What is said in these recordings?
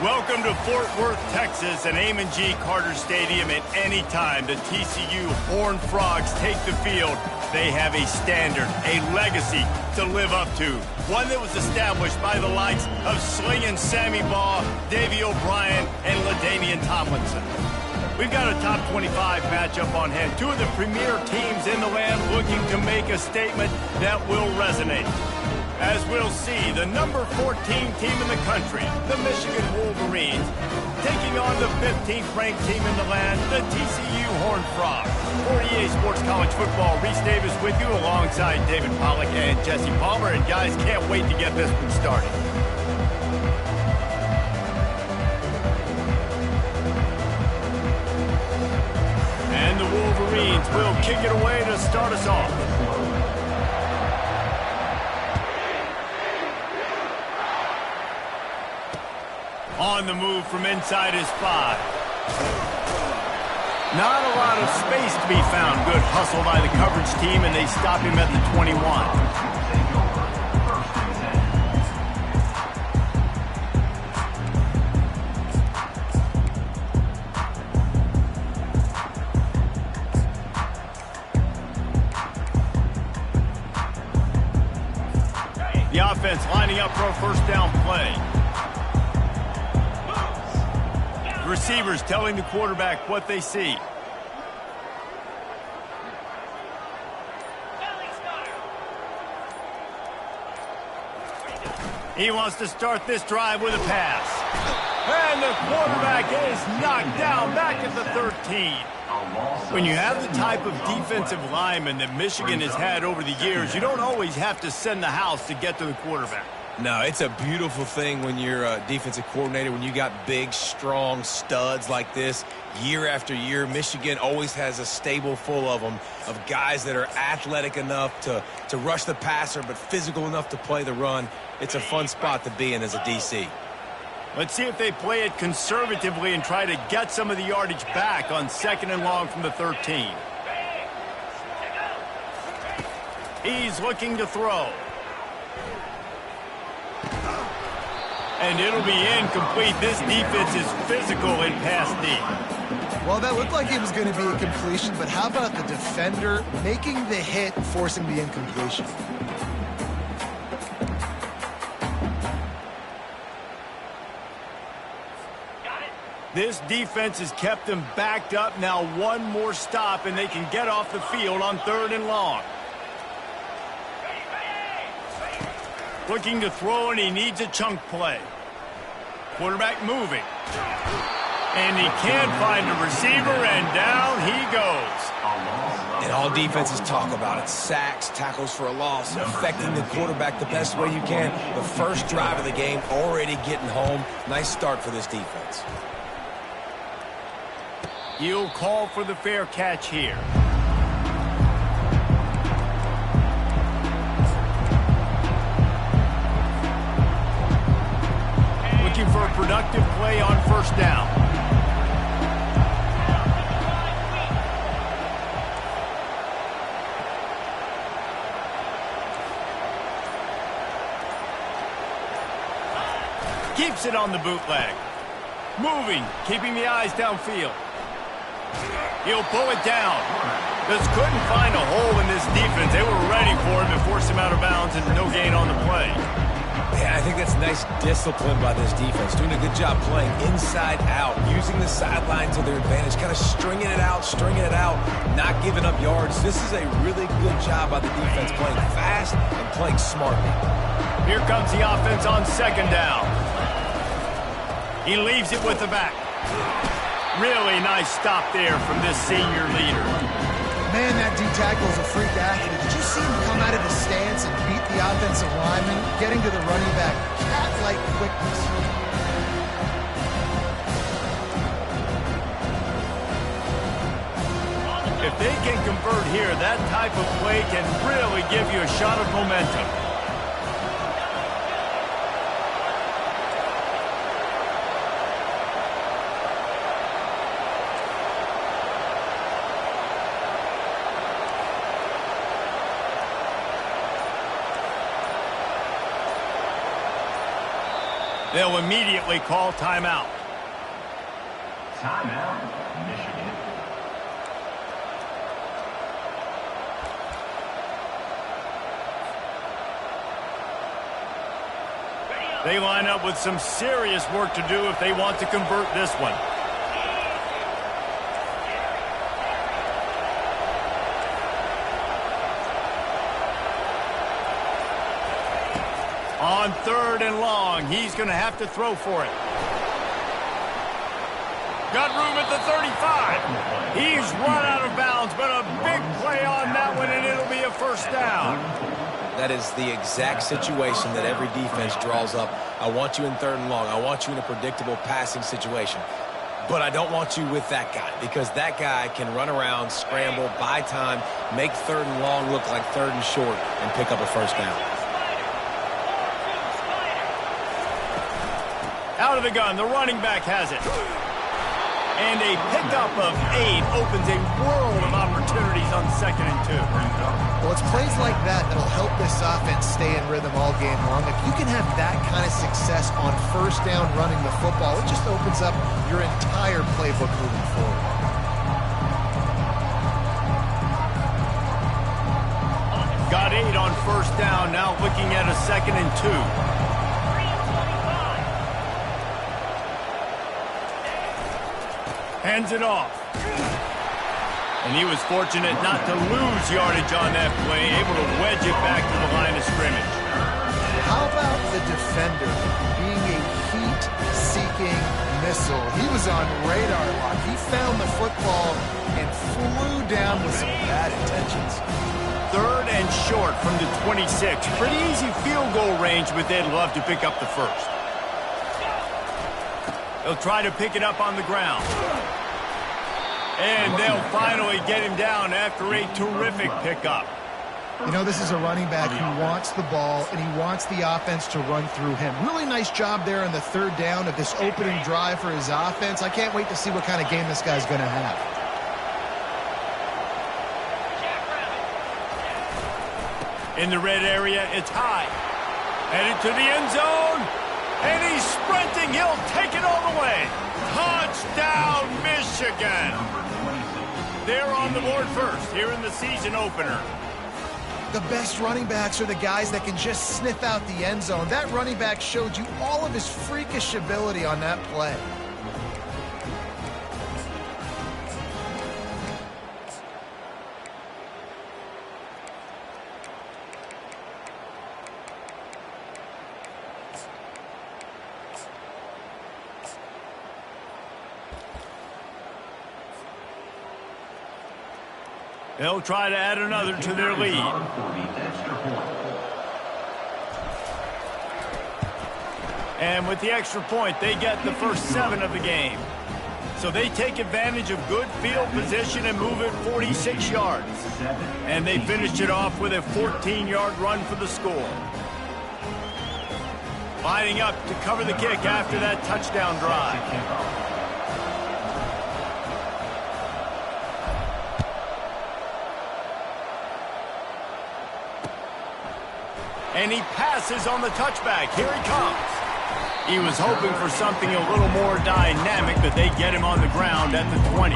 Welcome to Fort Worth, Texas, and Amon G. Carter Stadium. At any time the TCU Horned Frogs take the field, they have a standard, a legacy to live up to. One that was established by the likes of Slingin' Sammy Baugh, Davey O'Brien, and LaDainian Tomlinson. We've got a top 25 matchup on hand. Two of the premier teams in the land looking to make a statement that will resonate. As we'll see, the number 14 team in the country, the Michigan Wolverines, taking on the 15th ranked team in the land, the TCU Horned Frogs. For EA Sports College Football, Reese Davis with you alongside David Pollack and Jesse Palmer. And guys, can't wait to get this one started. And the Wolverines will kick it away to start us off. On the move from inside his 5. Not a lot of space to be found. Good hustle by the coverage team, and they stop him at the 21. The offense lining up for a first down play. Receivers telling the quarterback what they see. He wants to start this drive with a pass. And the quarterback is knocked down back at the 13. When you have the type of defensive lineman that Michigan has had over the years, you don't always have to send the house to get to the quarterback. No, it's a beautiful thing when you're a defensive coordinator, when you got big, strong studs like this. Year after year, Michigan always has a stable full of them, of guys that are athletic enough to rush the passer, but physical enough to play the run. It's a fun spot to be in as a DC. Let's see if they play it conservatively and try to get some of the yardage back on 2nd and long from the 13. He's looking to throw. And it'll be incomplete. This defense is physical in pass D. Well, that looked like it was going to be a completion, but how about the defender making the hit, forcing the incompletion? This defense has kept them backed up. Now one more stop, and they can get off the field on 3rd and long. Looking to throw, and he needs a chunk play. Quarterback moving. And he can't find a receiver, and down he goes. And all defenses talk about it. Sacks, tackles for a loss, affecting the quarterback the best way you can. The first drive of the game, already getting home. Nice start for this defense. He'll call for the fair catch here. Looking for a productive play on 1st down. Keeps it on the bootleg. Moving, keeping the eyes downfield. He'll pull it down. Just couldn't find a hole in this defense. They were ready for him and forced him out of bounds, and no gain on the play. Yeah, I think that's nice discipline by this defense. Doing a good job playing inside out, using the sideline to their advantage, kind of stringing it out, not giving up yards. This is a really good job by the defense, playing fast and playing smartly. Here comes the offense on 2nd down. He leaves it with the back. Really nice stop there from this senior leader. Man, that D-tackle is a freak athlete. Did you see him come out of his stance and beat the offensive lineman, getting to the running back? Cat-like quickness. If they can convert here, that type of play can really give you a shot of momentum. They'll immediately call timeout. Timeout, Michigan. They line up with some serious work to do if they want to convert this one. On 3rd and long, he's going to have to throw for it. Got room at the 35. He's run out of bounds, but a big play on that one, and it'll be a first down. That is the exact situation that every defense draws up. I want you in 3rd and long. I want you in a predictable passing situation. But I don't want you with that guy, because that guy can run around, scramble, buy time, make 3rd and long look like 3rd and short, and pick up a first down. Out of the gun, the running back has it. And a pickup of 8 opens a world of opportunities on 2nd and 2. Well, it's plays like that that'll help this offense stay in rhythm all game long. If you can have that kind of success on 1st down running the football, it just opens up your entire playbook moving forward. Got 8 on 1st down, now looking at a 2nd and 2. Hands it off. And he was fortunate not to lose yardage on that play, able to wedge it back to the line of scrimmage. How about the defender being a heat-seeking missile? He was on radar lock. He found the football and flew down with some bad intentions. 3rd and short from the 26. Pretty easy field goal range, but they'd love to pick up the first. They'll try to pick it up on the ground. And they'll finally get him down after a terrific pickup. You know, this is a running back who wants the ball, and he wants the offense to run through him. Really nice job there on the 3rd down of this opening drive for his offense. I can't wait to see what kind of game this guy's going to have. In the red area, it's high. Headed to the end zone. And he's sprinting. He'll take it all the way. Touchdown, Michigan. They're on the board first here in the season opener. The best running backs are the guys that can just sniff out the end zone. That running back showed you all of his freakish ability on that play. They'll try to add another to their lead. And with the extra point, they get the first 7 of the game. So they take advantage of good field position and move it 46 yards. And they finished it off with a 14-yard run for the score. Lining up to cover the kick after that touchdown drive. And he passes on the touchback. Here he comes. He was hoping for something a little more dynamic, but they get him on the ground at the 20.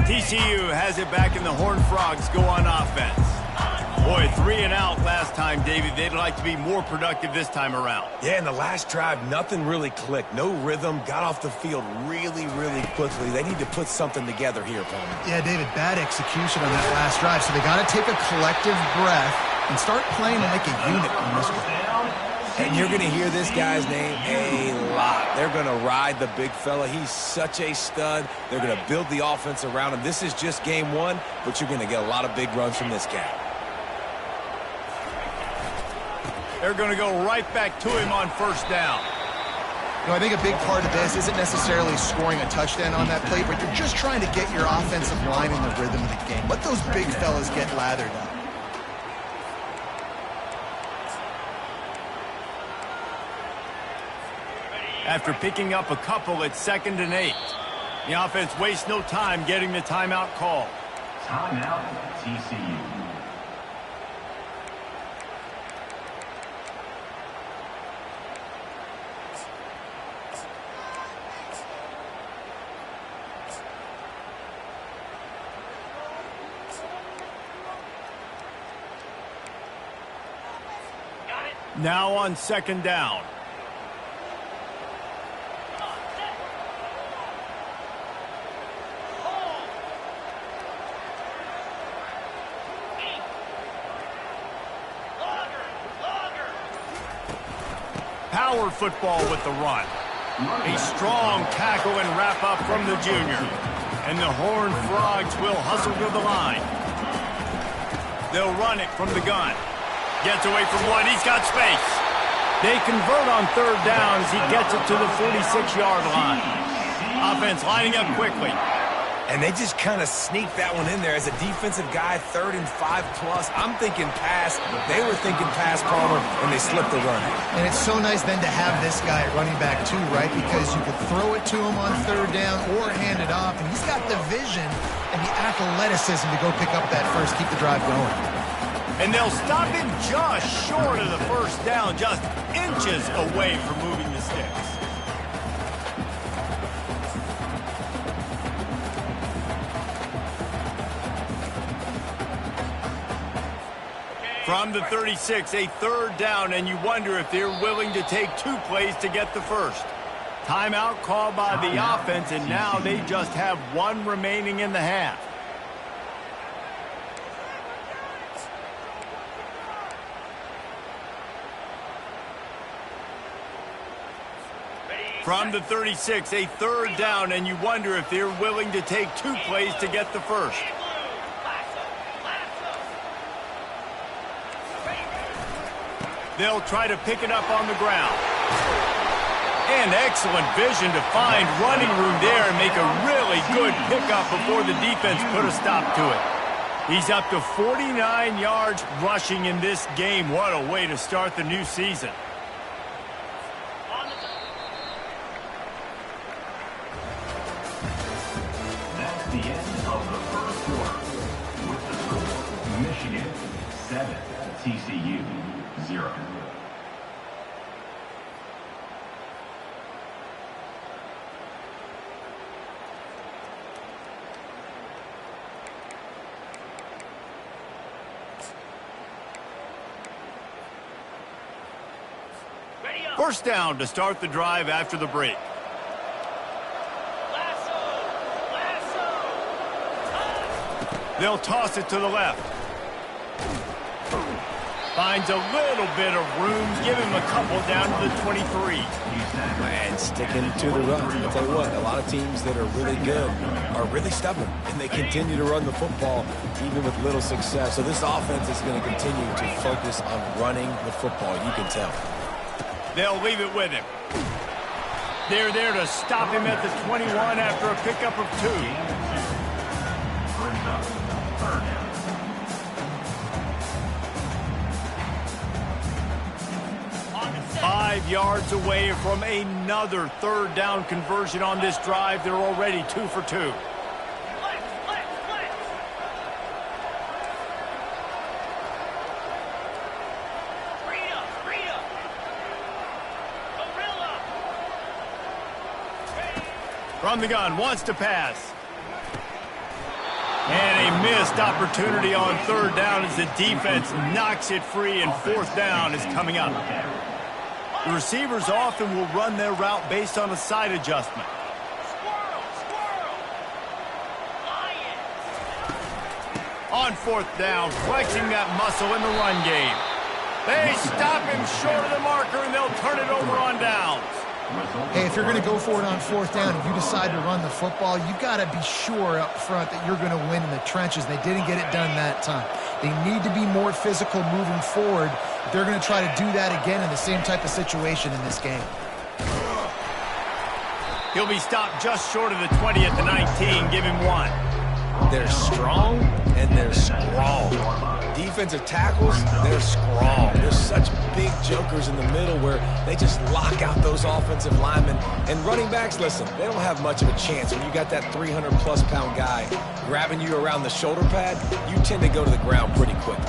TCU has it back, and the Horned Frogs go on offense. Boy, 3 and out last time, David. They'd like to be more productive this time around. Yeah, in the last drive, nothing really clicked. No rhythm, got off the field really, really quickly. They need to put something together here, Pullman. Yeah, David, bad execution on that last drive. So they got to take a collective breath and start playing like a unit on this one. And you're going to hear this guy's name a lot. They're going to ride the big fella. He's such a stud. They're going to build the offense around him. This is just game 1, but you're going to get a lot of big runs from this guy. They're going to go right back to him on first down. You know, I think a big part of this isn't necessarily scoring a touchdown on that play, but you're just trying to get your offensive line in the rhythm of the game. Let those big fellas get lathered up. After picking up a couple, it's 2nd and 8. The offense wastes no time getting the timeout call. Timeout, TCU. Now on second down. Power football with the run. A strong tackle and wrap up from the junior. And the Horned Frogs will hustle to the line. They'll run it from the gun. Gets away from one. He's got space. They convert on third down as he gets it to the 46-yard line. Offense lining up quickly. And they just kind of sneaked that one in there as a defensive guy, 3rd and 5+. I'm thinking pass. They were thinking pass, Palmer, and they slipped the run. And it's so nice then to have this guy running back too, right? Because you could throw it to him on third down or hand it off. And he's got the vision and the athleticism to go pick up that first, keep the drive going. And they'll stop him just short of the first down, just inches away from moving the sticks. From the 36, a third down, and you wonder if they're willing to take 2 plays to get the first. Timeout called by the offense, and now they just have 1 remaining in the half. From the 36, a third down, and you wonder if they're willing to take 2 plays to get the first. They'll try to pick it up on the ground. And excellent vision to find running room there and make a really good pickup before the defense put a stop to it. He's up to 49 yards rushing in this game. What a way to start the new season. That's the end of the first quarter. With the score, Michigan 7, TCU 0. First down to start the drive after the break. They'll toss it to the left. Finds a little bit of room. Give him a couple down to the 23. And sticking to the run. I'll tell you what, a lot of teams that are really good are really stubborn, and they continue to run the football even with little success. So this offense is going to continue to focus on running the football. You can tell. They'll leave it with him. They're there to stop him at the 21 after a pickup of 2. 5 yards away from another third down conversion on this drive. They're already 2 for 2. From the gun, wants to pass. And a missed opportunity on third down as the defense knocks it free, and fourth down is coming up. The receivers often will run their route based on a side adjustment. On fourth down, flexing that muscle in the run game. They stop him short of the marker, and they'll turn it over on downs. Hey, if you're going to go for it on fourth down, if you decide to run the football, you've got to be sure up front that you're going to win in the trenches. They didn't get it done that time. They need to be more physical moving forward. They're going to try to do that again in the same type of situation in this game. He'll be stopped just short of the 20 at the 19. Give him 1. They're strong and they're strong. defensive tackles, they're strong. There's such big jokers in the middle where they just lock out those offensive linemen. And running backs, listen, they don't have much of a chance. When you got that 300-plus pound guy grabbing you around the shoulder pad, you tend to go to the ground pretty quickly.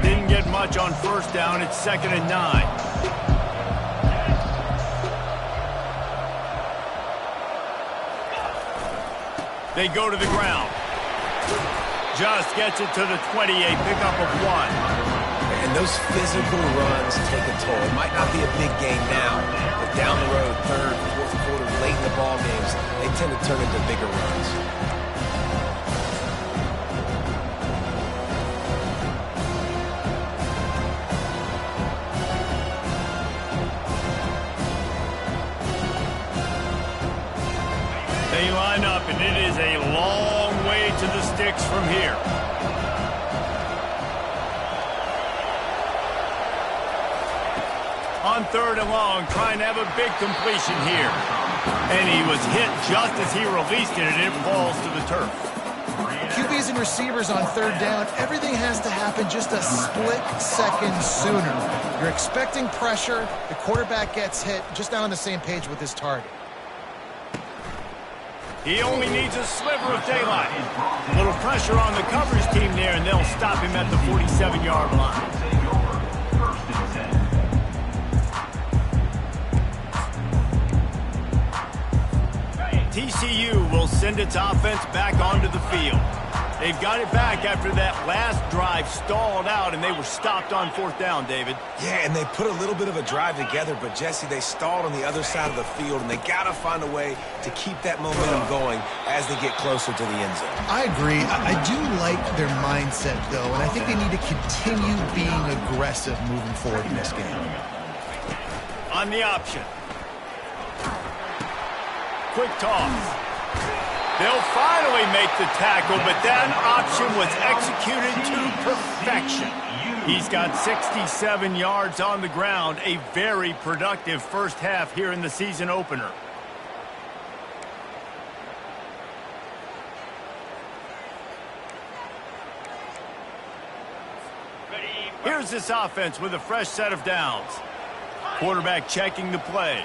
Didn't get much on first down. It's 2nd and 9. They go to the ground. Just gets it to the 28, pickup of 1. And those physical runs take a toll. It might not be a big game now, but down the road, 3rd, 4th quarter, late in the ball games, they tend to turn into bigger runs. They line up, and it is a long way to the sticks from here. On 3rd and long, trying to have a big completion here. And he was hit just as he released it, and it falls to the turf. QBs and receivers on 3rd down, everything has to happen just a split second sooner. You're expecting pressure, the quarterback gets hit, just not on the same page with his target. He only needs a sliver of daylight. A little pressure on the coverage team there, and they'll stop him at the 47-yard line. TCU will send its offense back onto the field. They've got it back after that last drive stalled out, and they were stopped on 4th down, David. Yeah, and they put a little bit of a drive together, but, Jesse, they stalled on the other side of the field, and they got to find a way to keep that momentum going as they get closer to the end zone. I agree. I do like their mindset, though, and I think they need to continue being aggressive moving forward in this game. On the option. Quick toss. They'll finally make the tackle, but that option was executed to perfection. He's got 67 yards on the ground, a very productive first half here in the season opener. Here's this offense with a fresh set of downs. Quarterback checking the play.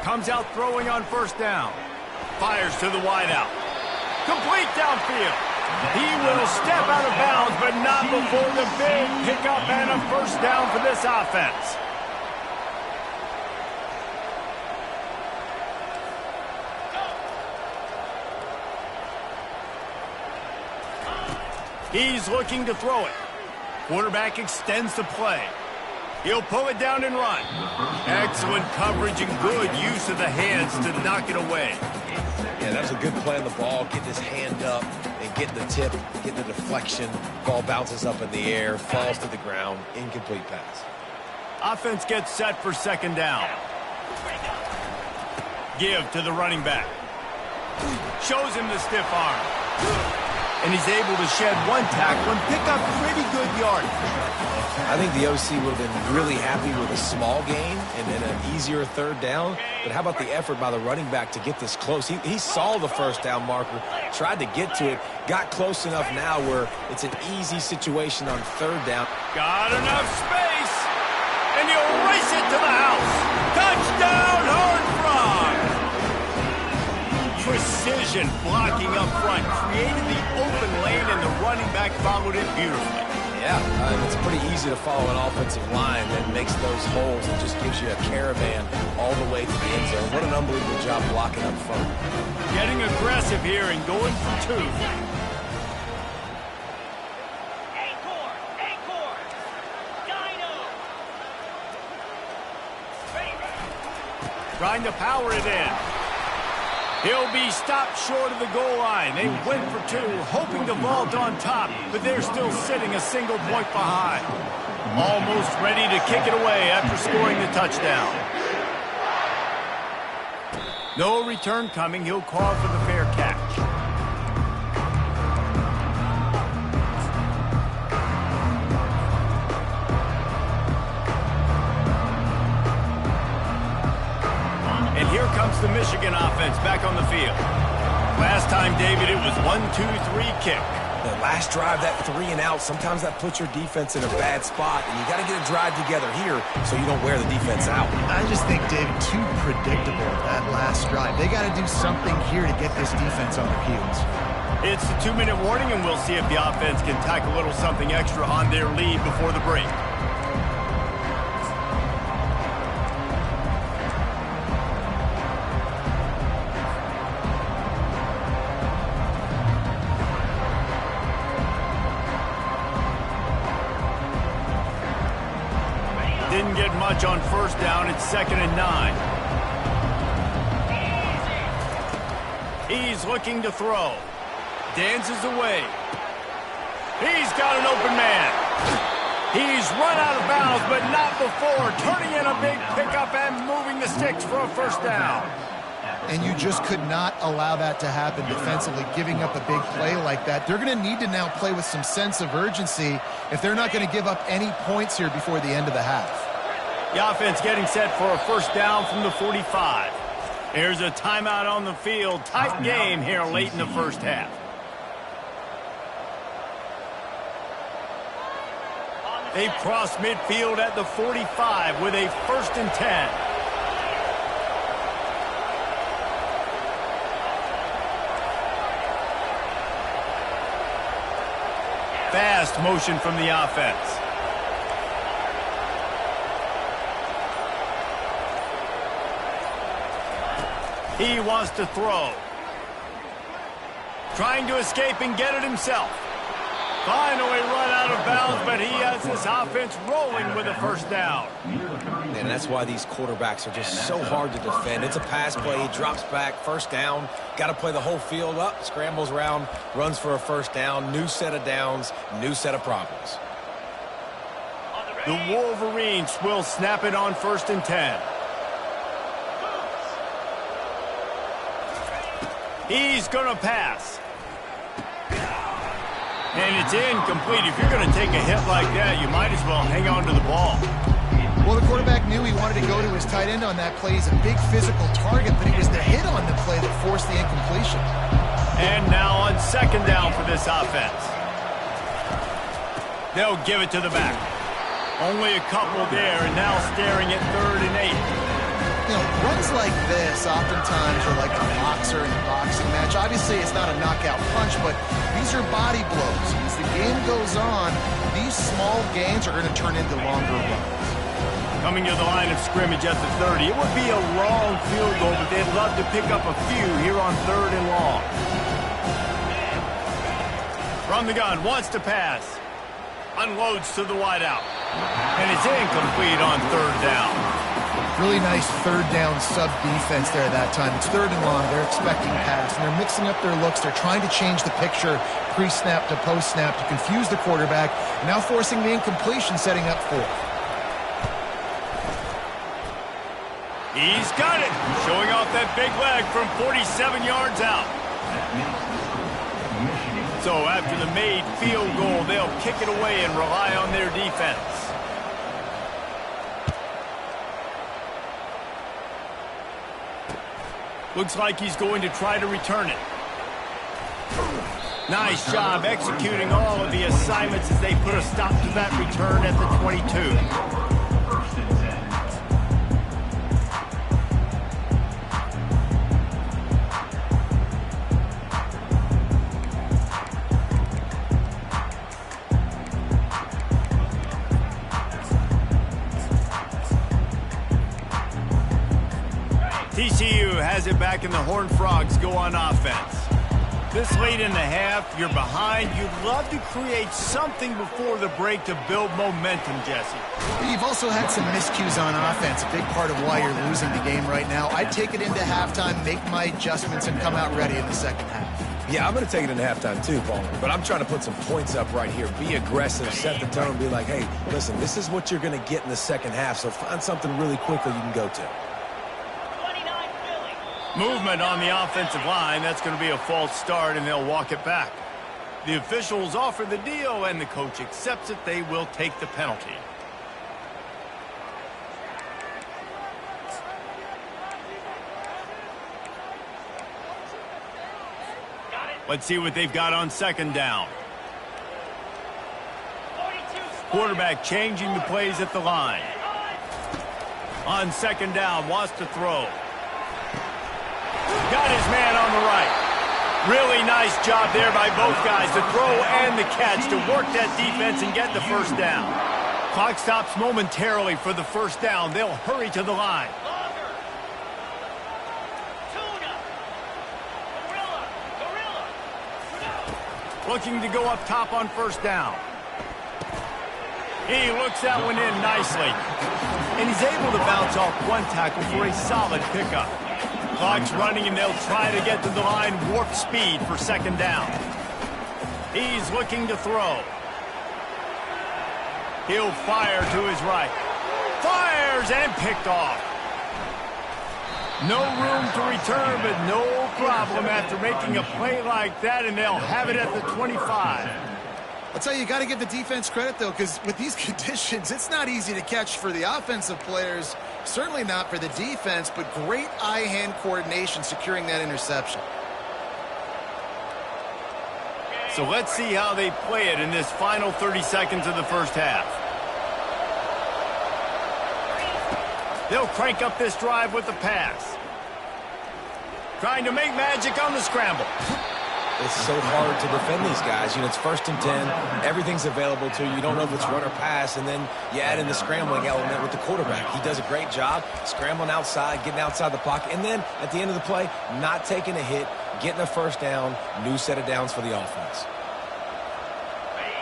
Comes out throwing on 1st down. Fires to the wideout. Complete downfield. He will step out of bounds, but not before the big pickup and a 1st down for this offense. He's looking to throw it. Quarterback extends the play. He'll pull it down and run. Excellent coverage and good use of the hands to knock it away. Yeah, that was a good play on the ball, getting his hand up and getting the tip, getting the deflection. Ball bounces up in the air, falls to the ground, incomplete pass. Offense gets set for 2nd down. Give to the running back. Shows him the stiff arm. And he's able to shed 1 tackle and pick up pretty good yardage. I think the OC would have been really happy with a small gain and then an easier 3rd down. But how about the effort by the running back to get this close? He saw the 1st down marker, tried to get to it, got close enough now where it's an easy situation on 3rd down. Got enough space, and he'll race it to the house. Touchdown, Horned Frog! Precision blocking up front, created the open lane, and the running back followed it beautifully. Yeah, it's pretty easy to follow an offensive line that makes those holes and just gives you a caravan all the way to the end zone. What an unbelievable job blocking up front. Getting aggressive here and going for 2. Trying to power it in. He'll be stopped short of the goal line. They went for 2, hoping to vault on top, but they're still sitting a single point behind. Almost ready to kick it away after scoring the touchdown. No return coming. He'll call for the fair catch. And here comes the Michigan offense back on the field. Last time, David, it was 1-2-3 kick. The last drive, that 3 and out, sometimes that puts your defense in a bad spot, and you got to get a drive together here so you don't wear the defense out. I just think, David, too predictable, that last drive. They got to do something here to get this defense on their heels. It's the 2-minute warning, and we'll see if the offense can tack a little something extra on their lead before the break. Didn't get much on first down. It's 2nd and 9. He's looking to throw. Dances away. He's got an open man. He's run out of bounds, but not before. Turning in a big pickup and moving the sticks for a first down. And you just could not allow that to happen defensively, giving up a big play like that. They're going to need to now play with some sense of urgency if they're not going to give up any points here before the end of the half. The offense getting set for a first down from the 45. Here's a timeout on the field. Tight game here late in the first half. They cross midfield at the 45 with a 1st and 10. Fast motion from the offense. He wants to throw. Trying to escape and get it himself. Finally run out of bounds, but he has this offense rolling with a first down. And that's why these quarterbacks are just so hard to defend. It's a pass play. He drops back, first down. Got to play the whole field up, scrambles around, runs for a first down. New set of downs, new set of problems. The Wolverines will snap it on 1st and 10. He's going to pass. And it's incomplete. If you're going to take a hit like that, you might as well hang on to the ball. Well, the quarterback knew he wanted to go to his tight end on that play. He's a big physical target, but it was the hit on the play that forced the incompletion. And now on 2nd down for this offense. They'll give it to the back. Only a couple there, and now staring at 3rd and 8. You know, runs like this oftentimes are like a boxer in a boxing match. Obviously, it's not a knockout punch, but these are body blows. As the game goes on, these small gains are going to turn into longer runs. Coming to the line of scrimmage at the 30. It would be a long field goal, but they'd love to pick up a few here on 3rd and long. From the gun, wants to pass. Unloads to the wideout. And it's incomplete on 3rd down. Really nice 3rd down sub-defense there that time. It's 3rd and long. They're expecting pass, and they're mixing up their looks. They're trying to change the picture pre-snap to post-snap to confuse the quarterback, now forcing the incompletion, setting up 4th. He's got it. Showing off that big leg from 47 yards out. So after the made field goal, they'll kick it away and rely on their defense. Looks like he's going to try to return it. Nice job executing all of the assignments as they put a stop to that return at the 22. TCU has it back, and the Horned Frogs go on offense. This late in the half, you're behind. You'd love to create something before the break to build momentum, Jesse. You've also had some miscues on offense, a big part of why you're losing the game right now. I'd take it into halftime, make my adjustments, and come out ready in the 2nd half. Yeah, I'm going to take it into halftime too, Paul. But I'm trying to put some points up right here. Be aggressive, set the tone, be like, hey, listen, this is what you're going to get in the 2nd half, so find something really quickly you can go to. Movement on the offensive line. That's going to be a false start, and they'll walk it back. The officials offer the deal, and the coach accepts it. They will take the penalty. Let's see what they've got on second down. Quarterback changing the plays at the line. On second down, wants to throw. Got his man on the right. Really nice job there by both guys, the throw and the catch, to work that defense and get the first down. Clock stops momentarily for the first down. They'll hurry to the line. Looking to go up top on first down. He looks that one in nicely. And he's able to bounce off one tackle for a solid pickup. Clock's running, and they'll try to get to the line warp speed for second down. He's looking to throw. He'll fire to his right. Fires and picked off. No room to return, but no problem after making a play like that, and they'll have it at the 25. I'll tell you, you got to give the defense credit, though, because with these conditions, it's not easy to catch for the offensive players, certainly not for the defense, but great eye-hand coordination securing that interception. So let's see how they play it in this final 30 seconds of the first half. They'll crank up this drive with the pass. Trying to make magic on the scramble. It's so hard to defend these guys. You know, it's 1st and 10. Everything's available to you. You don't know if it's run or pass, and then you add in the scrambling element with the quarterback. He does a great job scrambling outside, getting outside the pocket, and then at the end of the play, not taking a hit, getting a first down, new set of downs for the offense.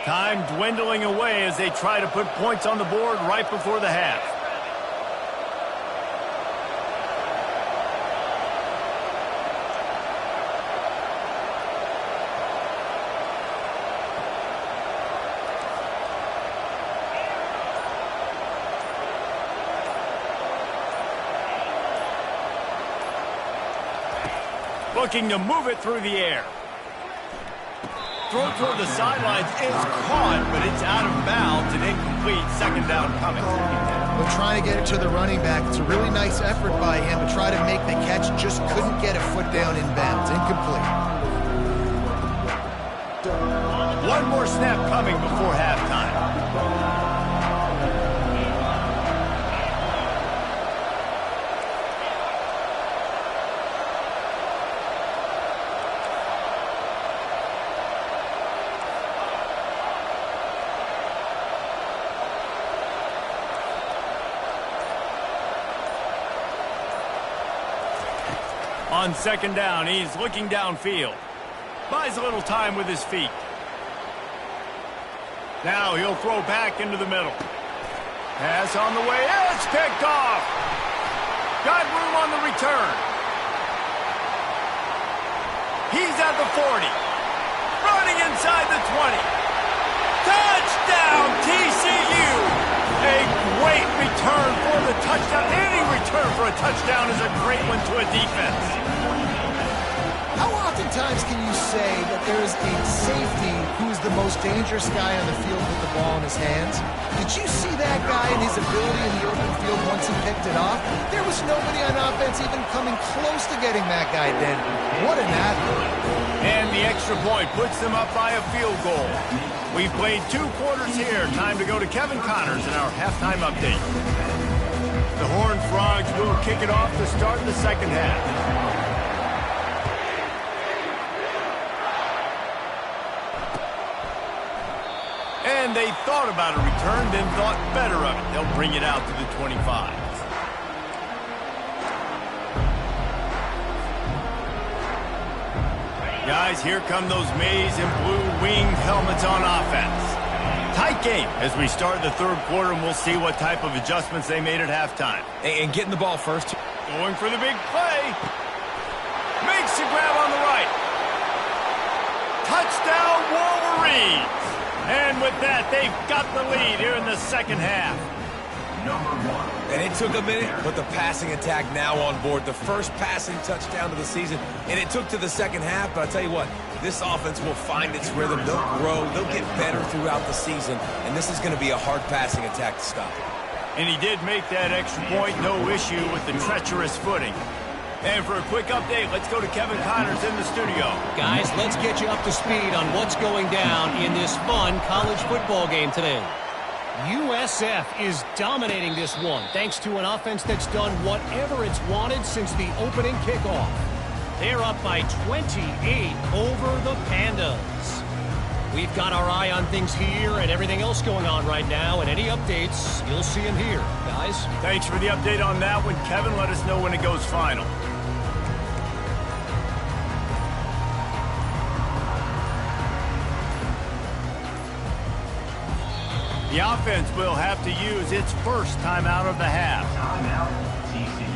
Time dwindling away as they try to put points on the board right before the half. Looking to move it through the air. Throw toward the sidelines is caught, but it's out of bounds and incomplete. Second down coming. We're trying to get it to the running back. It's a really nice effort by him to try to make the catch. Just couldn't get a foot down in bounds. Incomplete. One more snap coming before halftime. On second down, he's looking downfield. Buys a little time with his feet. Now he'll throw back into the middle. Pass on the way. It's picked off. Got room on the return. He's at the 40. Running inside the 20. Touchdown, TCU. A great return for the touchdown. Any return for a touchdown is a great one to a defense. How oftentimes can you say that there is a safety who is the most dangerous guy on the field with the ball in his hands? Did you see that guy and his ability in the open field once he picked it off? There was nobody on offense even coming close to getting that guy dead. What an athlete. And the extra point puts them up by a field goal. We've played 2 quarters here. Time to go to Kevin Connors in our halftime update. The Horned Frogs will kick it off to start the second half. And they thought about a return, then thought better of it. They'll bring it out to the 25. Guys, here come those maize and blue winged helmets on offense. Tight game as we start the third quarter, and we'll see what type of adjustments they made at halftime. And getting the ball first. Going for the big play. Makes the grab on the right. Touchdown, Wolverines. And with that, they've got the lead here in the second half. And it took a minute, but the passing attack now on board. The first passing touchdown of the season, and it took to the second half. But I'll tell you what, this offense will find its rhythm. They'll grow. They'll get better throughout the season, and this is going to be a hard passing attack to stop. And he did make that extra point, no issue with the treacherous footing. And for a quick update, let's go to Kevin Connors in the studio. Guys, let's get you up to speed on what's going down in this fun college football game today. USF is dominating this one thanks to an offense that's done whatever it's wanted since the opening kickoff. They're up by 28 over the Pandas. We've got our eye on things here and everything else going on right now, and any updates, you'll see them here, guys. Thanks for the update on that one, Kevin. Let us know when it goes final. The offense will have to use its first timeout of the half. Timeout, TCU.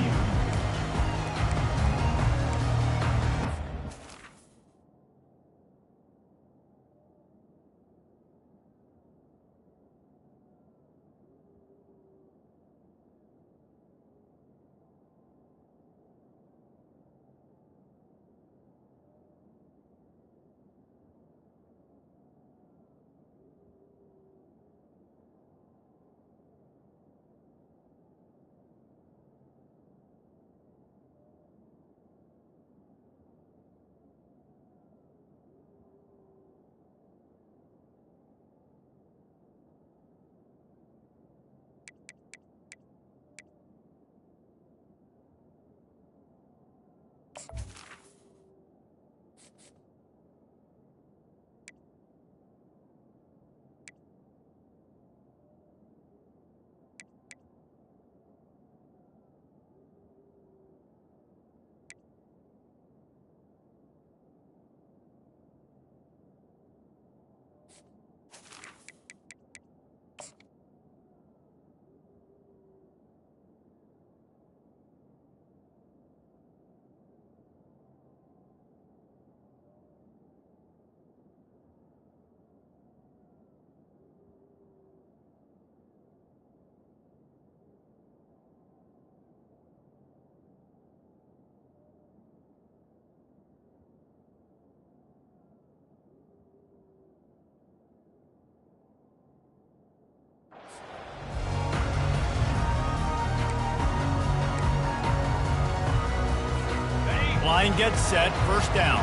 Line gets set, first down.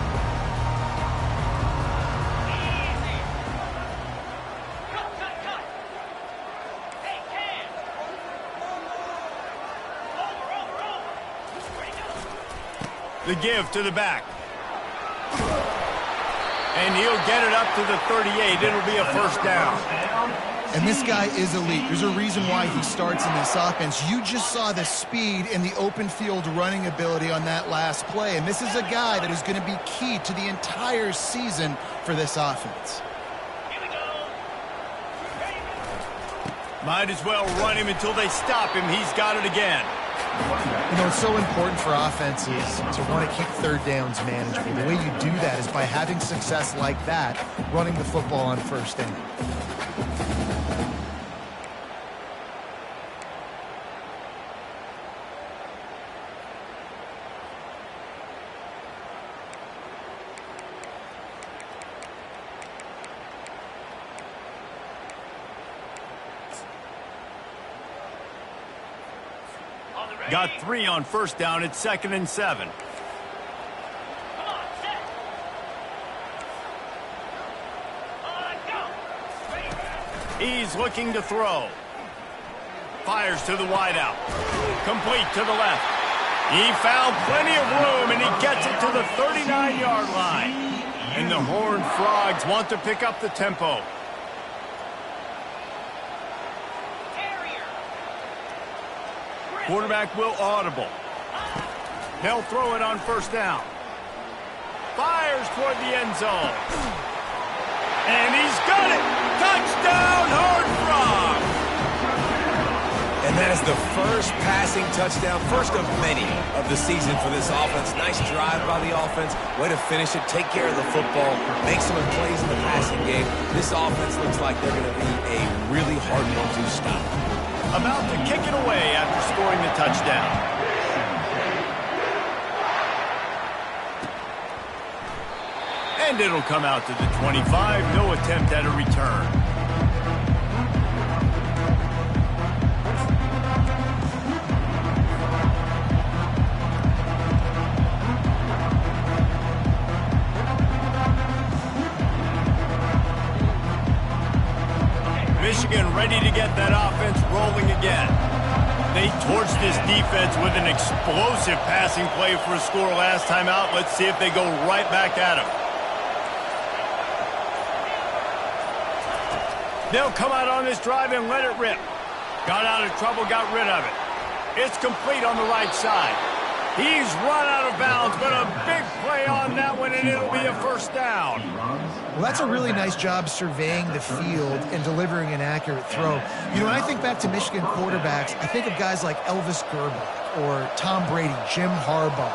The give to the back. And he'll get it up to the 38. It'll be a first down. And this guy is elite. There's a reason why he starts in this offense. You just saw the speed and the open field running ability on that last play. And this is a guy that is going to be key to the entire season for this offense. Might as well run him until they stop him. He's got it again. You know, it's so important for offenses to want to keep third downs manageable. The way you do that is by having success like that, running the football on first down. Got 3 on first down. It's 2nd and 7. He's looking to throw. Fires to the wideout. Complete to the left. He found plenty of room, and he gets it to the 39-yard line. And the Horned Frogs want to pick up the tempo. Quarterback will audible. He'll throw it on first down. Fires toward the end zone. And he's got it! Touchdown, Horned Frogs! And that is the first passing touchdown, first of many of the season for this offense. Nice drive by the offense. Way to finish it, take care of the football, make some plays in the passing game. This offense looks like they're going to be a really hard one to stop. About to kick it away after scoring the touchdown. And it'll come out to the 25. No attempt at a return. Michigan ready to get that offense rolling again. They torched this defense with an explosive passing play for a score last time out. Let's see if they go right back at him. They'll come out on this drive and let it rip. Got out of trouble, got rid of it. It's complete on the right side. He's run out of bounds, but a big play on that one, and it'll be a first down. Well, that's a really nice job surveying the field and delivering an accurate throw. You know, when I think back to Michigan quarterbacks, I think of guys like Elvis Gerbach or Tom Brady, Jim Harbaugh,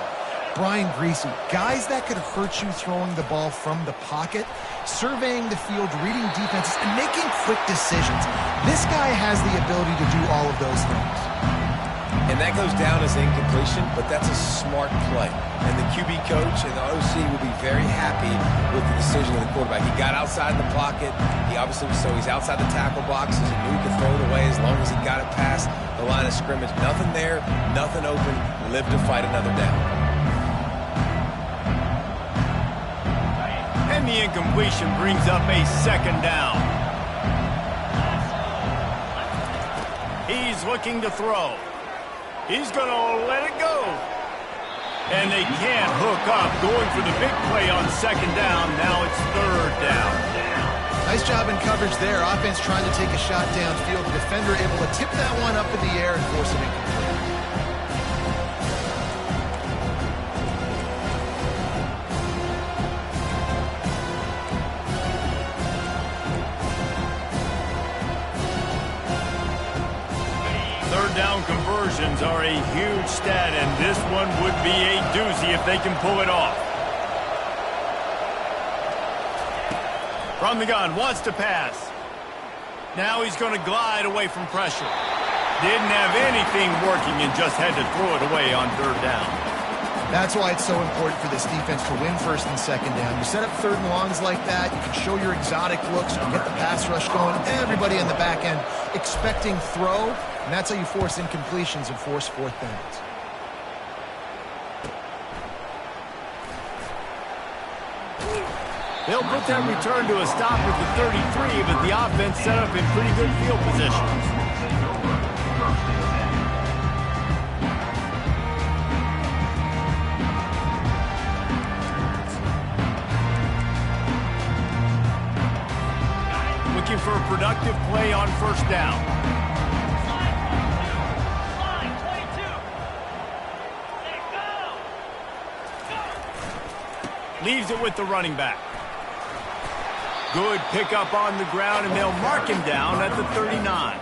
Brian Griese, guys that could hurt you throwing the ball from the pocket, surveying the field, reading defenses, and making quick decisions. This guy has the ability to do all of those things. And that goes down as incompletion, but that's a smart play. And the QB coach and the OC will be very happy with the decision of the quarterback. He got outside the pocket. He obviously, so he's outside the tackle boxes. He knew he could throw it away as long as he got it past the line of scrimmage. Nothing there, nothing open. Live to fight another down. And the incompletion brings up a second down. He's looking to throw. He's going to let it go. And they can't hook up. Going for the big play on second down. Now it's third down. Nice job in coverage there. Offense trying to take a shot downfield. The defender able to tip that one up in the air and force it incomplete. Down conversions are a huge stat, and this one would be a doozy if they can pull it off. From the gun, wants to pass. Now he's going to glide away from pressure. Didn't have anything working and just had to throw it away on third down. That's why it's so important for this defense to win first and second down. You set up third and longs like that, you can show your exotic looks, you can get the pass rush going, everybody in the back end expecting throw, and that's how you force incompletions and force fourth downs. They'll put that return to a stop at the 33, but the offense set up in pretty good field position. Looking for a productive play on first down. Leaves it with the running back. Good pickup on the ground, and they'll mark him down at the 39.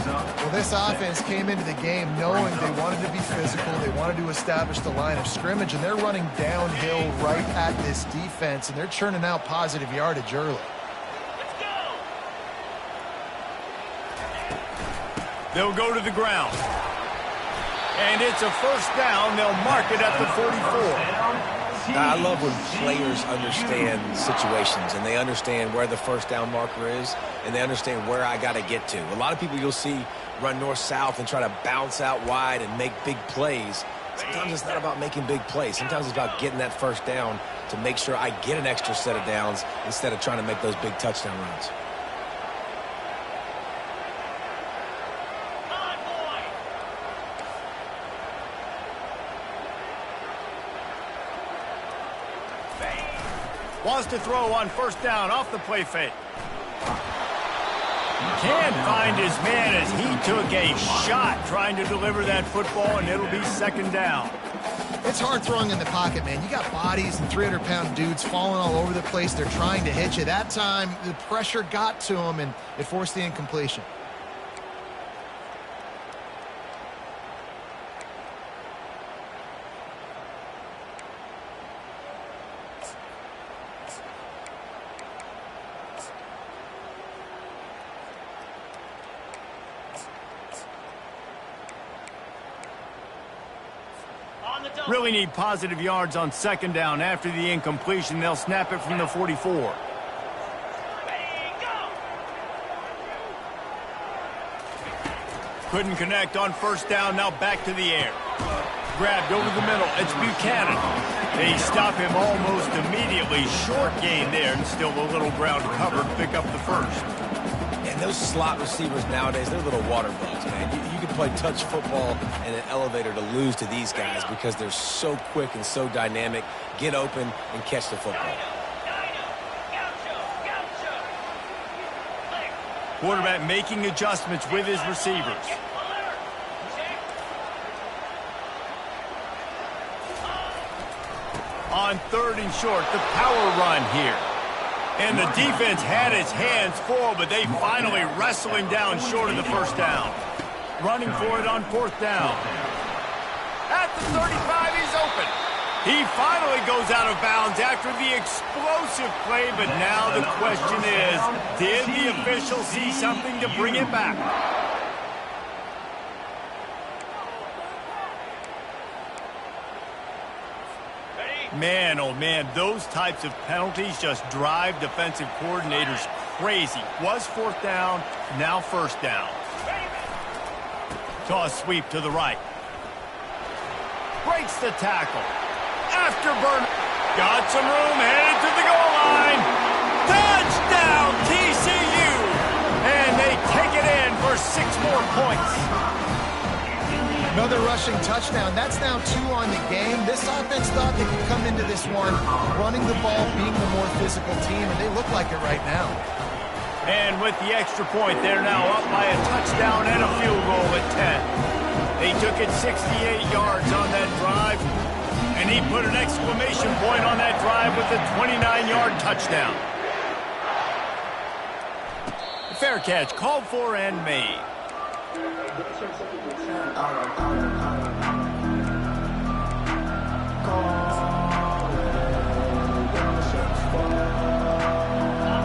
Well, this offense came into the game knowing they wanted to be physical, they wanted to establish the line of scrimmage, and they're running downhill right at this defense, and they're churning out positive yardage early. They'll go to the ground. And it's a first down. They'll mark it at the 44. I love when players understand situations and they understand where the first down marker is and they understand where I got to get to. A lot of people you'll see run north-south and try to bounce out wide and make big plays. Sometimes it's not about making big plays. Sometimes it's about getting that first down to make sure I get an extra set of downs instead of trying to make those big touchdown runs. Wants to throw on first down off the play fake. Can't find his man as he took a shot trying to deliver that football, and it'll be second down. It's hard throwing in the pocket, man. You got bodies and 300-pound dudes falling all over the place. They're trying to hit you. That time, the pressure got to him, and it forced the incompletion. Really need positive yards on second down. After the incompletion, they'll snap it from the 44. Couldn't connect on first down. Now back to the air. Grabbed over the middle. It's Buchanan. They stop him almost immediately. Short gain there, and still a little ground covered. Pick up the first. And those slot receivers nowadays, they're little water bugs, man. You can play touch football in an elevator to lose to these guys because they're so quick and so dynamic. Get open and catch the football. Quarterback making adjustments with his receivers. On 3rd and short, the power run here. And the defense had its hands full, but they finally wrestle him down short of the first down. Running for it on 4th down. At the 35, he's open. He finally goes out of bounds after the explosive play, but now the question is, did the official see something to bring it back? Man, oh man, those types of penalties just drive defensive coordinators crazy. Was 4th down, now 1st down. Toss sweep to the right. Breaks the tackle. Afterburn. Got some room, headed to the goal line. Touchdown, TCU! And they take it in for 6 more points. Another rushing touchdown. That's now 2 on the game. This offense thought they could come into this one running the ball, being the more physical team, and they look like it right now. And with the extra point, they're now up by a touchdown and a field goal at 10. They took it 68 yards on that drive, and he put an exclamation point on that drive with a 29-yard touchdown. Fair catch, called for and made.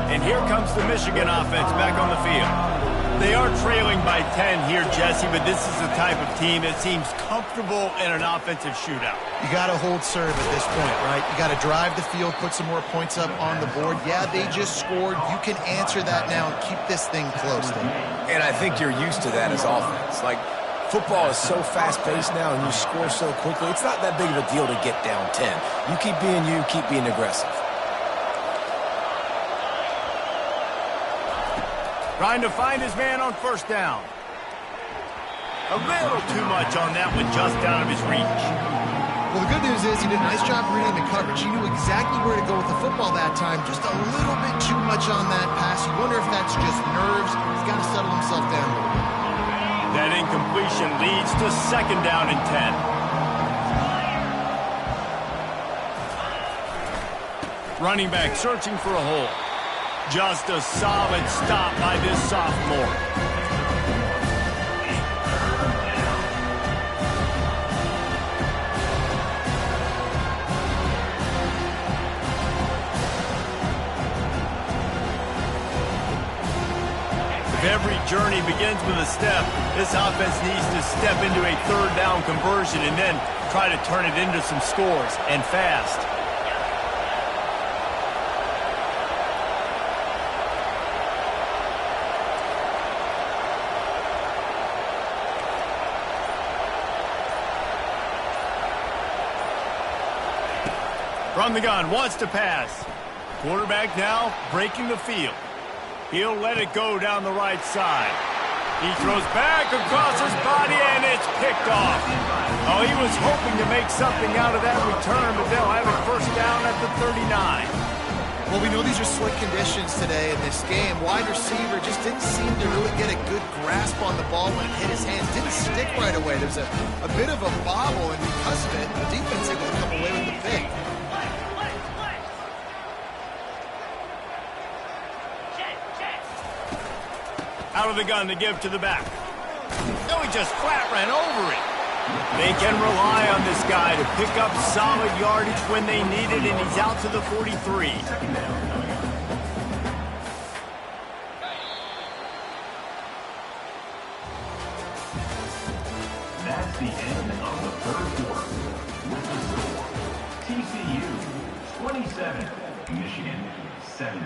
And here comes the Michigan offense back on the field. They are trailing by 10 here, Jesse, but this is the type of team that seems comfortable in an offensive shootout. You got to hold serve at this point, right? You got to drive the field, put some more points up on the board. Yeah, they just scored. You can answer that now and keep this thing close. And I think you're used to that as offense. Like, football is so fast-paced now and you score so quickly, it's not that big of a deal to get down 10. You keep being aggressive. Trying to find his man on 1st down. A little too much on that one, just out of his reach. Well, the good news is he did a nice job reading the coverage. He knew exactly where to go with the football that time. Just a little bit too much on that pass. You wonder if that's just nerves. He's got to settle himself down a little bit. That incompletion leads to 2nd down and 10. Running back searching for a hole. Just a solid stop by this sophomore. If every journey begins with a step, this offense needs to step into a 3rd down conversion and then try to turn it into some scores, and fast. From the gun, wants to pass. Quarterback now breaking the field. He'll let it go down the right side. He throws back across his body, and it's picked off. Oh, he was hoping to make something out of that return, but they'll have it 1st down at the 39. Well, we know these are slick conditions today in this game. Wide receiver just didn't seem to really get a good grasp on the ball when it hit his hands. Didn't stick right away. There was a bit of a bobble, and because of it, the defense able to come away with the pick. Out of the gun to give to the back. No, he just flat ran over it. They can rely on this guy to pick up solid yardage when they need it, and he's out to the 43. That's the end of the 3rd quarter. With the score, TCU 27, Michigan 17.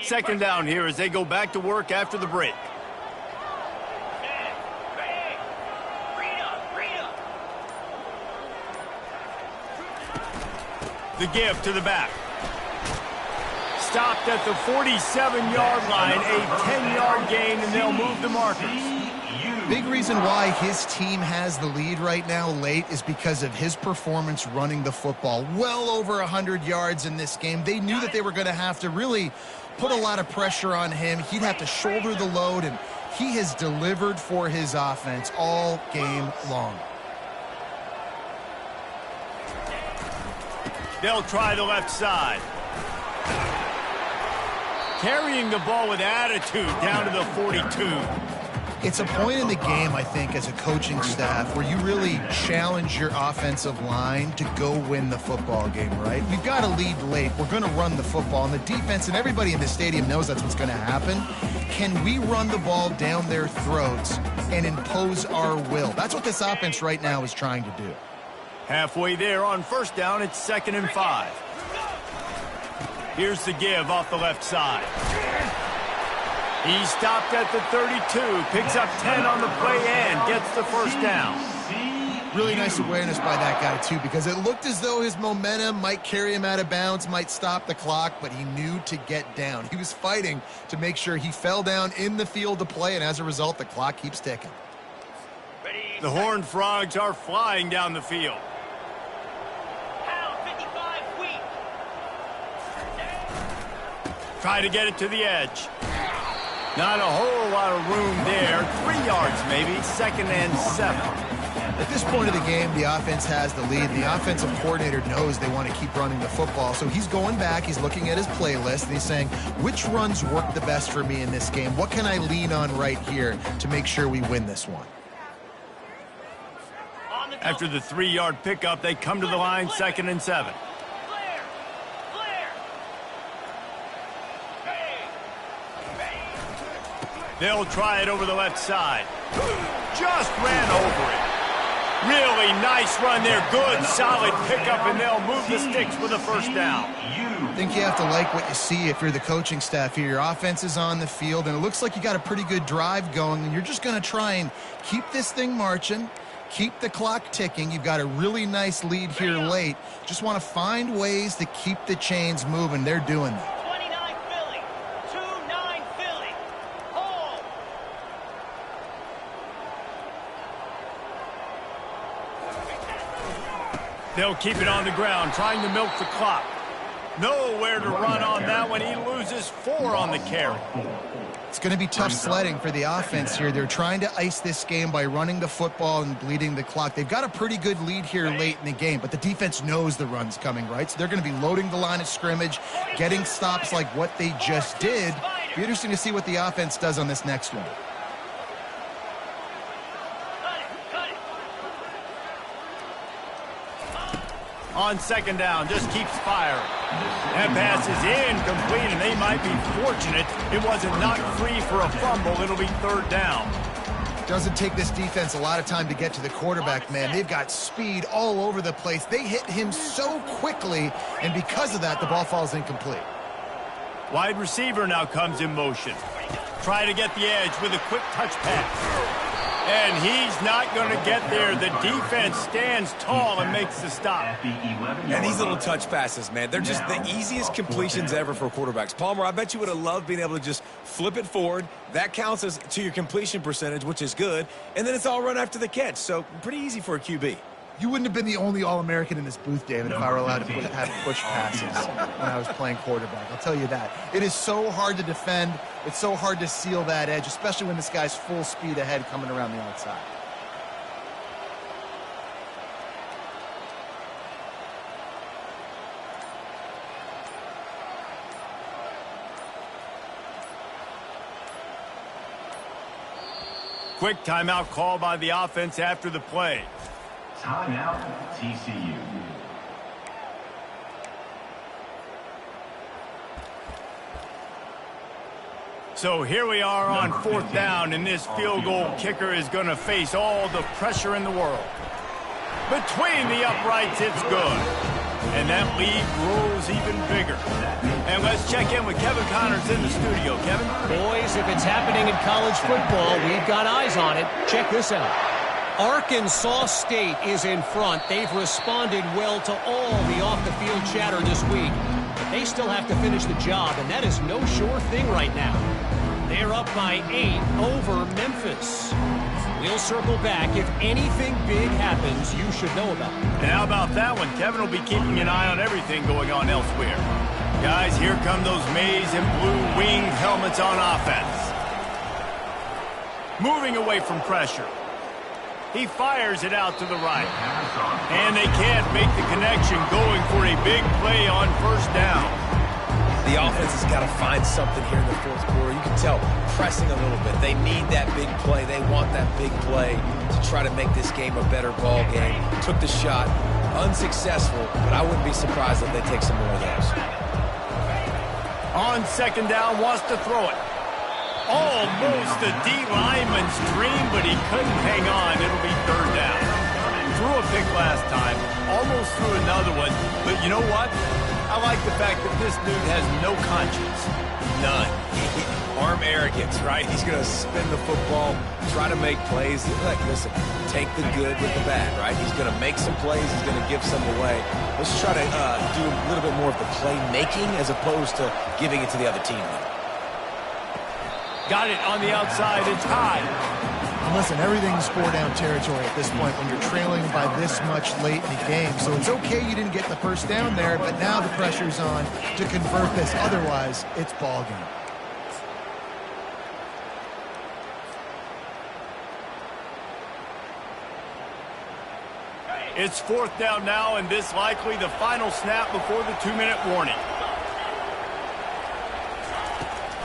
Second down here as they go back to work after the break. The give to the back. Stopped at the 47-yard line, a 10-yard gain, and they'll move the markers. Big reason why his team has the lead right now late is because of his performance running the football. Well over 100 yards in this game. They knew that they were going to have to really put a lot of pressure on him. He'd have to shoulder the load, and he has delivered for his offense all game long. They'll try the left side. Carrying the ball with attitude down to the 42. It's a point in the game, I think, as a coaching staff where you really challenge your offensive line to go win the football game, right? We've got a lead late. We're going to run the football, and the defense and everybody in the stadium knows that's what's going to happen. Can we run the ball down their throats and impose our will? That's what this offense right now is trying to do. Halfway there on first down, it's 2nd and 5. Here's the give off the left side. He stopped at the 32, picks up 10 on the play and gets the first down. Really nice awareness by that guy, too, because it looked as though his momentum might carry him out of bounds, might stop the clock, but he knew to get down. He was fighting to make sure he fell down in the field to play, and as a result, the clock keeps ticking. The Horned Frogs are flying down the field. Try to get it to the edge. Not a whole lot of room there. 3 yards maybe. 2nd and 7. At this point of the game, the offense has the lead. The offensive coordinator knows they want to keep running the football. So he's going back. He's looking at his playlist, and he's saying, which runs work the best for me in this game? What can I lean on right here to make sure we win this one? After the 3-yard pickup, they come to the line, 2nd and 7. They'll try it over the left side. Just ran over it. Really nice run there. Good, solid pickup, and they'll move the sticks with a first down. I think you have to like what you see if you're the coaching staff here. Your offense is on the field, and it looks like you got a pretty good drive going, and you're just going to try and keep this thing marching, keep the clock ticking. You've got a really nice lead here late. Just want to find ways to keep the chains moving. They're doing that. They'll keep it on the ground, trying to milk the clock. Nowhere to run on that one. He loses 4 on the carry. It's going to be tough sledding for the offense here. They're trying to ice this game by running the football and bleeding the clock. They've got a pretty good lead here late in the game, but the defense knows the run's coming, right? So they're going to be loading the line of scrimmage, getting stops like what they just did. It'll be interesting to see what the offense does on this next one. On 2nd down, just keeps firing. That pass is incomplete, and they might be fortunate it wasn't knocked free for a fumble. It'll be 3rd down. Doesn't take this defense a lot of time to get to the quarterback, man. They've got speed all over the place. They hit him so quickly, and because of that, the ball falls incomplete. Wide receiver now comes in motion. Try to get the edge with a quick touch pass. And he's not going to get there. The defense stands tall and makes the stop. And these little touch passes, man, they're just the easiest completions ever for quarterbacks. Palmer, I bet you would have loved being able to just flip it forward. That counts as to your completion percentage, which is good. And then it's all run after the catch. So pretty easy for a QB. You wouldn't have been the only All-American in this booth, David, if I were allowed to have push passes when I was playing quarterback. I'll tell you that. It is so hard to defend. It's so hard to seal that edge, especially when this guy's full speed ahead coming around the outside. Quick timeout call by the offense after the play. Timeout, TCU. So here we are on 4th down, and this field goal kicker is going to face all the pressure in the world. Between the uprights, it's good. And that lead grows even bigger. And let's check in with Kevin Connors in the studio. Kevin? Boys, if it's happening in college football, we've got eyes on it. Check this out. Arkansas State is in front. They've responded well to all the off-the-field chatter this week. But they still have to finish the job, and that is no sure thing right now. They're up by 8 over Memphis. We'll circle back. If anything big happens, you should know about it. And how about that one? Kevin will be keeping an eye on everything going on elsewhere. Guys, here come those maize and blue winged helmets on offense. Moving away from pressure. He fires it out to the right. And they can't make the connection, going for a big play on first down. The offense has got to find something here in the fourth quarter. You can tell, pressing a little bit. They need that big play. They want that big play to try to make this game a better ball game. Took the shot, unsuccessful, but I wouldn't be surprised if they take some more of those. On second down, wants to throw it. Almost a D lineman's dream, but he couldn't hang on. It'll be third down. Threw a pick last time, almost threw another one, but you know what? I like the fact that this dude has no conscience. None. Arm arrogance, right? He's going to spin the football, try to make plays. Like, listen, take the good with the bad, right? He's going to make some plays. He's going to give some away. Let's try to do a little bit more of the play-making as opposed to giving it to the other team. Got it on the outside. It's high. And listen, everything's four-down territory at this point when you're trailing by this much late in the game. So it's okay you didn't get the first down there, but now the pressure's on to convert this. Otherwise, it's ball game. It's fourth down now, and this likely the final snap before the 2-minute warning.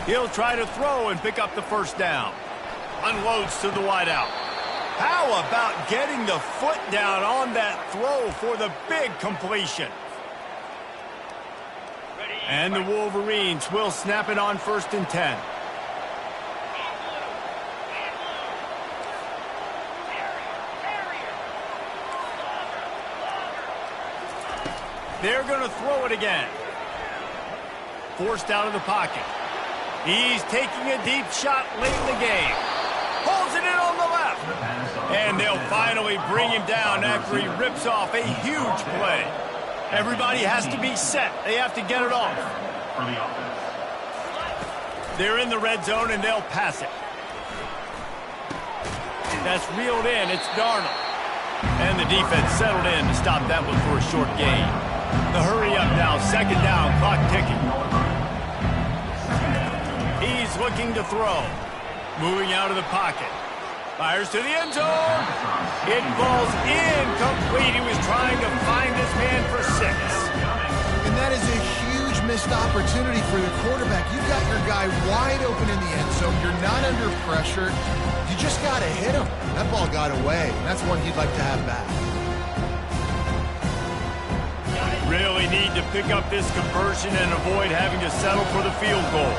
He'll try to throw and pick up the first down. Unloads to the wideout. How about getting the foot down on that throw for the big completion? And the Wolverines will snap it on 1st and 10. They're going to throw it again. Forced out of the pocket. He's taking a deep shot late in the game. Pulls it in on the left. And they'll finally bring him down after he rips off a huge play. Everybody has to be set. They have to get it off. They're in the red zone, and they'll pass it. That's reeled in. It's Darnold. And the defense settled in to stop that one for a short gain. The hurry up now. Second down. Clock ticking. He's looking to throw. Moving out of the pocket. Fires to the end zone. It falls incomplete. He was trying to find this man for 6. And that is a huge missed opportunity for the quarterback. You've got your guy wide open in the end zone. You're not under pressure. You just got to hit him. That ball got away. That's one he'd like to have back. Really need to pick up this conversion and avoid having to settle for the field goal.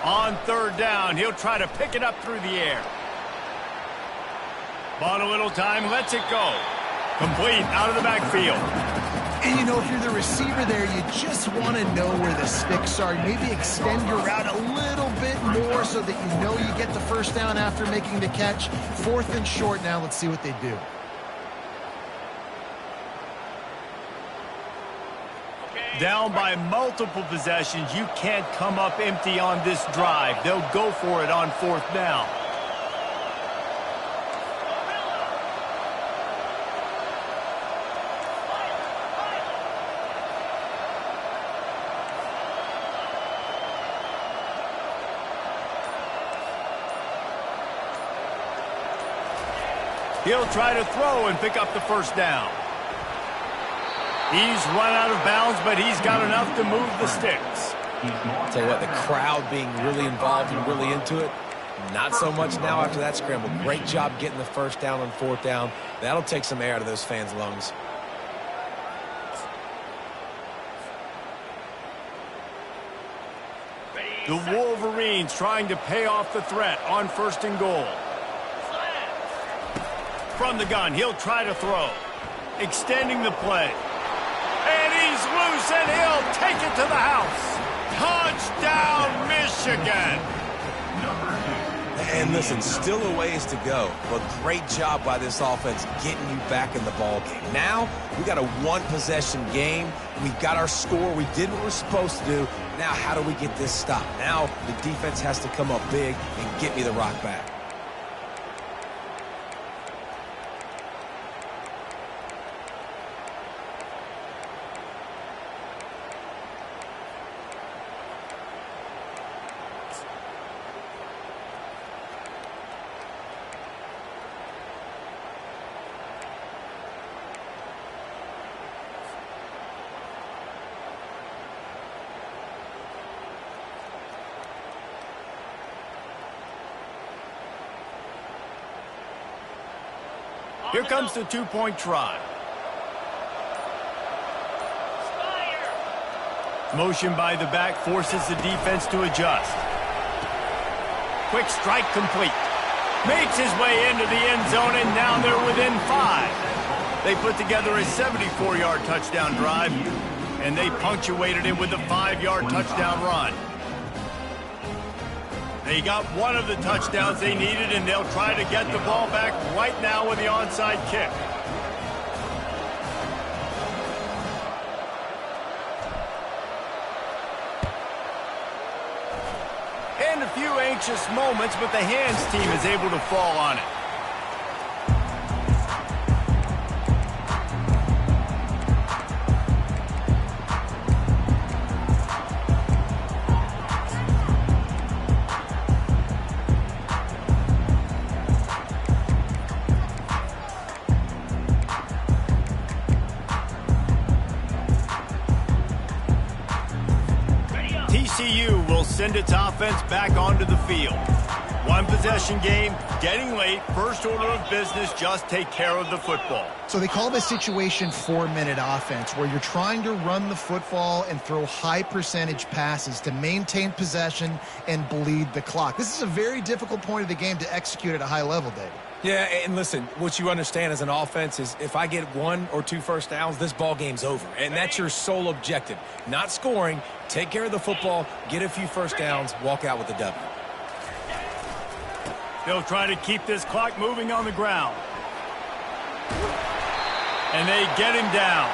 On third down, he'll try to pick it up through the air. Bought a little time, lets it go. Complete out of the backfield. And, you know, if you're the receiver there, you just want to know where the sticks are. Maybe extend your route a little bit more so that you know you get the first down after making the catch. 4th and short now. Let's see what they do. Down by multiple possessions, you can't come up empty on this drive. They'll go for it on 4th down. He'll try to throw and pick up the first down. He's run out of bounds, but he's got enough to move the sticks. Tell you what, the crowd being really involved and really into it, not so much now after that scramble. Great job getting the first down on 4th down. That'll take some air out of those fans' lungs. The Wolverines trying to pay off the threat on 1st and goal. From the gun, he'll try to throw. Extending the play. And he's loose, and he'll take it to the house. Touchdown, Michigan! And listen, still a ways to go, but great job by this offense getting you back in the ball game. Now, we got a one-possession game. We've got our score. We did what we're supposed to do. Now, how do we get this stopped? Now, the defense has to come up big and get me the rock back. Here comes the two-point try. Motion by the back forces the defense to adjust. Quick strike complete. Makes his way into the end zone, and now they're within 5. They put together a 74-yard touchdown drive, and they punctuated it with a 5-yard touchdown run. They got one of the touchdowns they needed, and they'll try to get the ball back right now with the onside kick. And a few anxious moments, but the hands team is able to fall on it. TCU will send its offense back onto the field. One possession game, getting late, first order of business, just take care of the football. So they call this situation 4-minute offense, where you're trying to run the football and throw high percentage passes to maintain possession and bleed the clock. This is a very difficult point of the game to execute at a high level, David. Yeah, and listen, what you understand as an offense is if I get 1 or 2 first downs, this ball game's over. And that's your sole objective. Not scoring, take care of the football, get a few first downs, walk out with the W. They'll try to keep this clock moving on the ground. And they get him down.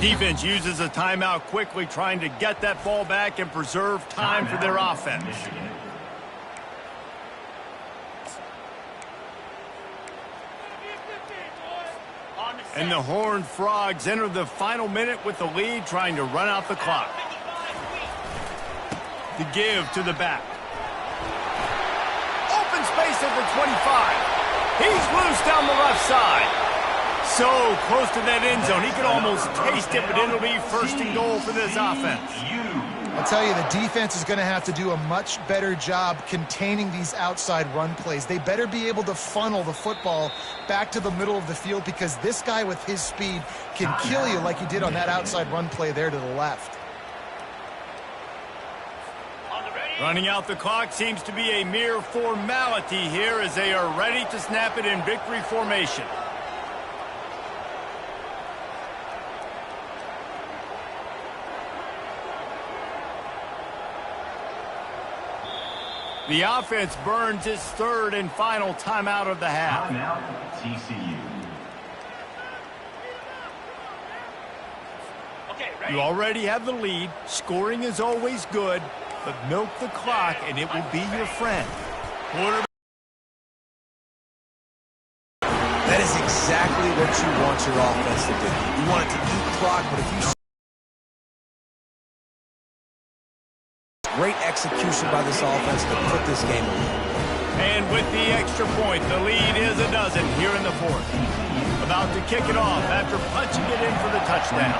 Defense uses a timeout quickly, trying to get that ball back and preserve time for their offense. And the Horned Frogs enter the final minute with the lead, trying to run out the clock. The give to the back. Open space at the 25. He's loose down the left side. So close to that end zone, he could almost taste it, but it'll be 1st and goal for this offense. I'll tell you, the defense is going to have to do a much better job containing these outside run plays. They better be able to funnel the football back to the middle of the field, because this guy with his speed can kill you like he did on that outside run play there to the left. Running out the clock seems to be a mere formality here, as they are ready to snap it in victory formation. The offense burns its 3rd and final timeout of the half. Timeout, TCU. You already have the lead. Scoring is always good, but milk the clock and it will be your friend. That is exactly what you want your offense to do. You want it to eat clock, but if you... Great execution by this offense to put this game away. And with the extra point, the lead is a dozen here in the 4th. About to kick it off after punching it in for the touchdown.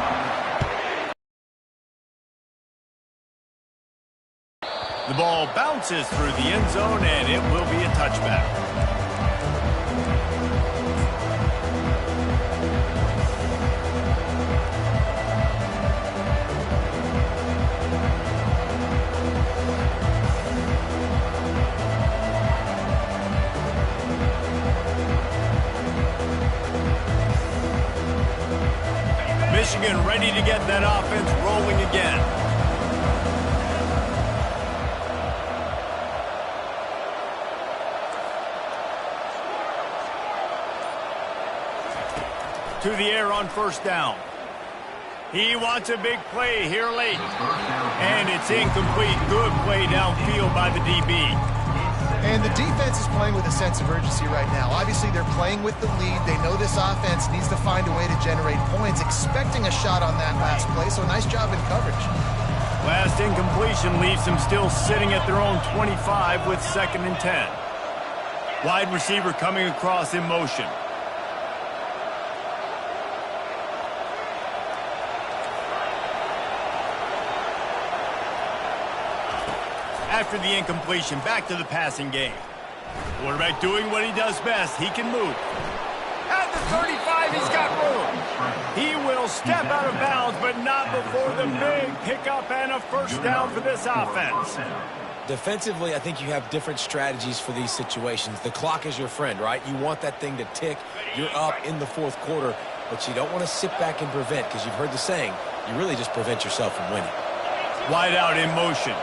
The ball bounces through the end zone, and it will be a touchback. Michigan ready to get that offense rolling again. To the air on first down. He wants a big play here late. And it's incomplete. Good play downfield by the DB. And the defense is playing with a sense of urgency right now. Obviously, they're playing with the lead. They know this offense needs to find a way to generate points, expecting a shot on that last play, so nice job in coverage. Last incompletion leaves them still sitting at their own 25 with 2nd and 10. Wide receiver coming across in motion. After the incompletion, back to the passing game. Quarterback doing what he does best. He can move. At the 35, he's got room. He will step out of bounds, but not before the big pickup and a first down for this offense. Defensively, I think you have different strategies for these situations. The clock is your friend, right? You want that thing to tick. You're up in the 4th quarter, but you don't want to sit back and prevent, because you've heard the saying, you really just prevent yourself from winning. Wide out in motion.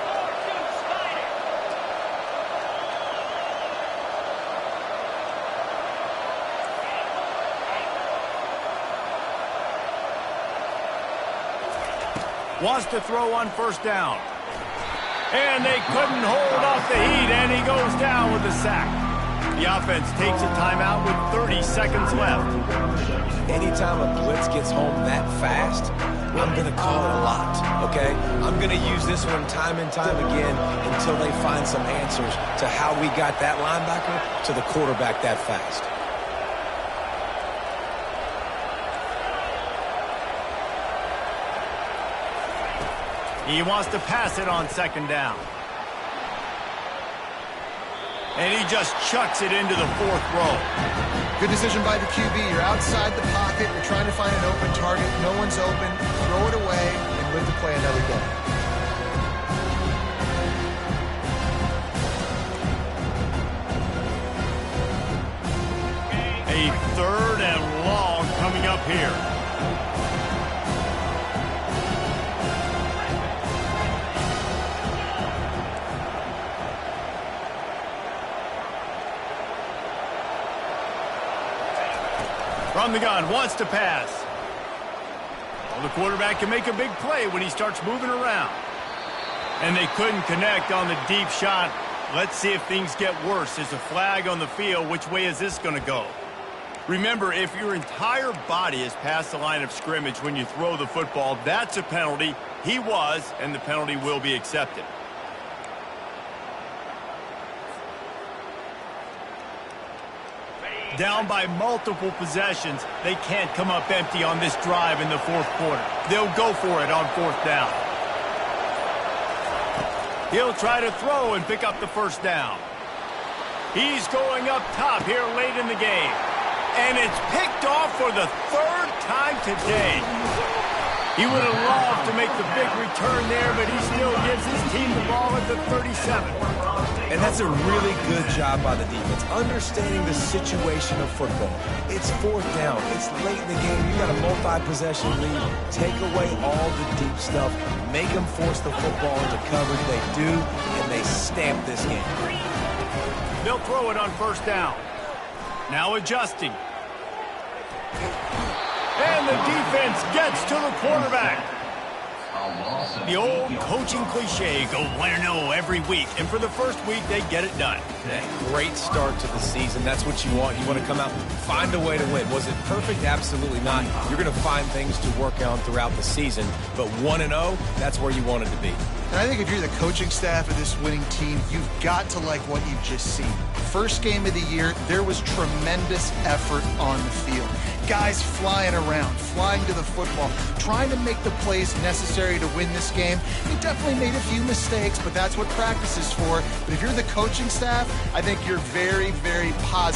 Wants to throw on first down. And they couldn't hold off the heat, and he goes down with a sack. The offense takes a timeout with 30 seconds left. Anytime a blitz gets home that fast, I'm going to call it a lot, okay? I'm going to use this one time and time again until they find some answers to how we got that linebacker to the quarterback that fast. He wants to pass it on 2nd down. And he just chucks it into the 4th row. Good decision by the QB. You're outside the pocket. You're trying to find an open target. No one's open. Throw it away and live to play another day. A 3rd and long coming up here. From the gun, wants to pass. Well, the quarterback can make a big play when he starts moving around. And they couldn't connect on the deep shot. Let's see if things get worse. There's a flag on the field. Which way is this going to go? Remember, if your entire body is past the line of scrimmage when you throw the football, that's a penalty. He was, and the penalty will be accepted. Down by multiple possessions, they can't come up empty on this drive in the 4th quarter. They'll go for it on 4th down. He'll try to throw and pick up the first down. He's going up top here late in the game. And it's picked off for the 3rd time today. He would have loved to make the big return there, but he still gives his team the ball at the 37. And that's a really good job by the defense, understanding the situation of football. It's 4th down. It's late in the game. You got a multi-possession lead. Take away all the deep stuff. Make them force the football into coverage. They do, and they stamp this game. They'll throw it on first down. Now adjusting. And the defense gets to the quarterback. The old coaching cliche, go 1-0 every week. And for the first week, they get it done. Great start to the season. That's what you want. You want to come out, find a way to win. Was it perfect? Absolutely not. You're going to find things to work on throughout the season. But 1-0, that's where you wanted to be. And I think if you're the coaching staff of this winning team, you've got to like what you've just seen. First game of the year, there was tremendous effort on the field. Guys flying around, flying to the football, trying to make the plays necessary to win this game. They definitely made a few mistakes, but that's what practice is for. But if you're the coaching staff, I think you're very, very positive.